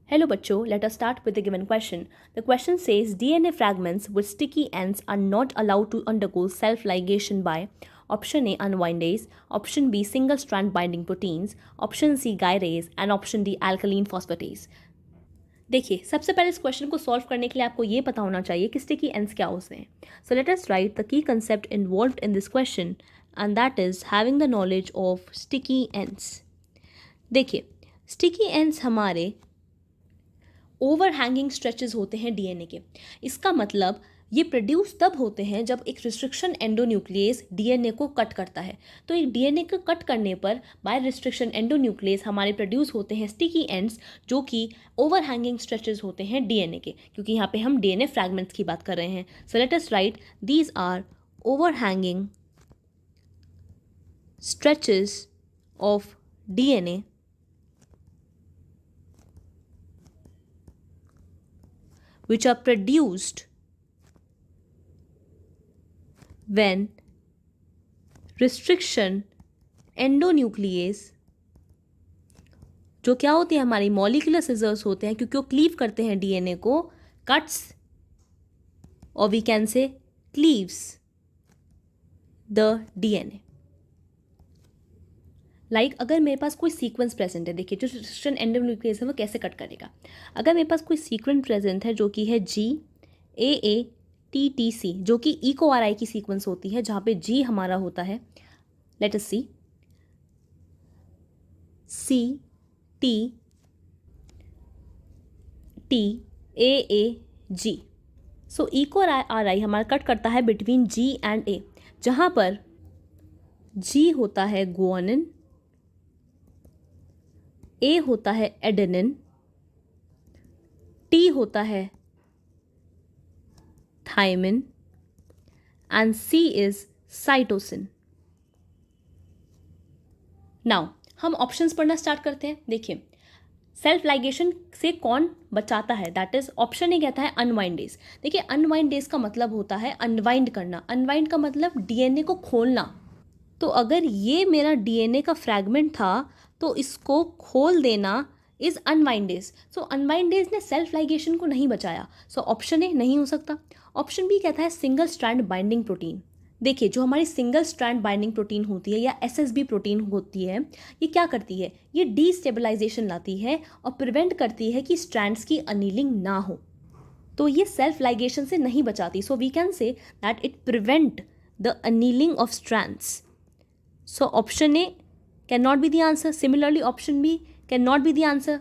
Hello bachcho, let us start with the given question. The question says DNA fragments with sticky ends are not allowed to undergo self-ligation by option A unwindase, option B single strand binding proteins, option C gyrase and option D alkaline phosphatase. देखिए सबसे पहले इस question को solve करने के लिए आपको ये पता होना चाहिए कि स्टिकी एंड्स क्या होते हैं. So let us right the key concept involved in this question and that is having the knowledge of sticky ends. देखिए स्टिकी एंड्स हमारे ओवर हैंगिंग स्ट्रेचेस होते हैं डीएनए के. इसका मतलब ये प्रोड्यूस तब होते हैं जब एक रिस्ट्रिक्शन एंडोन्यूक्लियस डीएनए को कट करता है. तो एक डीएनए को कट करने पर बाय रिस्ट्रिक्शन एंडोन्यूक्लियस हमारे प्रोड्यूस होते हैं स्टिकी एंड्स, जो कि ओवर हैंगिंग स्ट्रेचेस होते हैं डीएनए के, क्योंकि यहाँ पे हम डीएनए फ्रैगमेंट्स की बात कर रहे हैं. So let us write these are over hanging stretches of DNA which are produced when restriction endonuclease, जो क्या होती है हमारी मॉलिक्यूलर सिजर्स होते हैं, क्योंकि वो क्लीव करते हैं डीएनए को, कट्स और we can say cleaves the DNA. Like अगर मेरे पास कोई सीक्वेंस प्रेजेंट है, देखिए जो रिस्ट्रिक्शन एंडोन्यूक्लियस है वो कैसे कट करेगा. अगर मेरे पास कोई सीक्वेंस प्रेजेंट है जो कि है GAATTC, जो कि EcoRI की सीक्वेंस होती है, जहाँ पे G हमारा होता है, लेट अस सी CTTAAG. सो EcoRI हमारा कट करता है बिटवीन G एंड A, जहाँ पर G होता है गुआनिन, ए होता है एडेनिन, टी होता है thymine and C is cytosine. Now हम ऑप्शंस पढ़ना स्टार्ट करते हैं. देखिए सेल्फ लाइगेशन से कौन बचाता है, दैट इज ऑप्शन ए कहता है अनवाइंडेज. देखिए अनवाइंडेज का मतलब होता है अनवाइंड करना. अनवाइंड का मतलब डीएनए को खोलना. तो अगर ये मेरा डीएनए का फ्रैगमेंट था तो इसको खोल देना इज अनवाइंडेज. सो अनवाइंडेज ने सेल्फ लाइगेशन को नहीं बचाया. सो ऑप्शन ए नहीं हो सकता. ऑप्शन बी कहता है सिंगल स्ट्रैंड बाइंडिंग प्रोटीन. देखिए जो हमारी सिंगल स्ट्रैंड बाइंडिंग प्रोटीन होती है या एसएसबी प्रोटीन होती है, ये क्या करती है, ये डीस्टेबलाइजेशन लाती है और प्रिवेंट करती है कि स्ट्रैंड्स की अनीलिंग ना हो. तो ये सेल्फ लाइगेशन से नहीं बचाती. So we can say that it prevent the annealing of strands. So option A cannot be the answer. Similarly, option B cannot be the answer.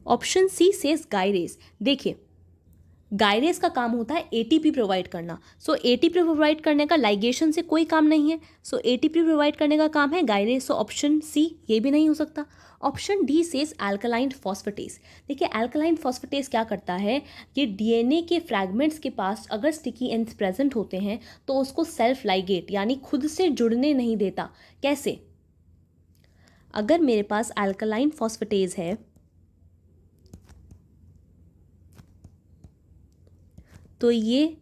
Option C says gyrase. देखिए gyrase का काम होता है ATP provide करना. सो ATP provide करने का ligation से कोई काम नहीं है. सो एटीपी प्रोवाइड करने का काम है गायरेज. सो ऑप्शन सी ये भी नहीं हो सकता. Option D says alkaline phosphatase. देखिए अल्कलाइन फॉस्फेटेज क्या करता है, ये डीएनए के फ्रैगमेंट्स के पास अगर स्टिकी एंड्स प्रेजेंट होते हैं तो उसको सेल्फ लाइगेट यानी खुद से जुड़ने नहीं देता. कैसे, अगर मेरे पास अल्कलाइन फॉस्फेटेज है तो ये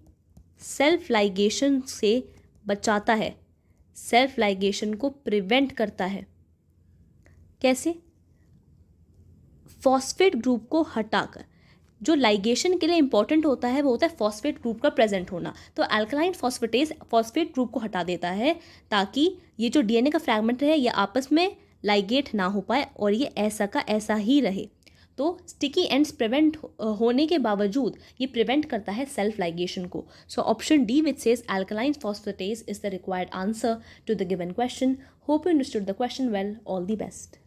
सेल्फ लाइगेशन से बचाता है, सेल्फ लाइगेशन को प्रिवेंट करता है. कैसे, फॉस्फेट ग्रुप को हटाकर. जो लाइगेशन के लिए इंपॉर्टेंट होता है वो होता है फॉस्फेट ग्रुप का प्रेजेंट होना. तो अल्कलाइन फॉस्फेटेज फॉस्फेट ग्रुप को हटा देता है ताकि ये जो डीएनए का फ्रैगमेंट है ये आपस में लाइगेट ना हो पाए और ये ऐसा का ऐसा ही रहे. तो स्टिकी एंड्स प्रिवेंट होने के बावजूद ये प्रिवेंट करता है सेल्फ लाइगेशन को. So option D which says alkaline phosphatase is the required answer to the given question. Hope you understood the question well. All the best.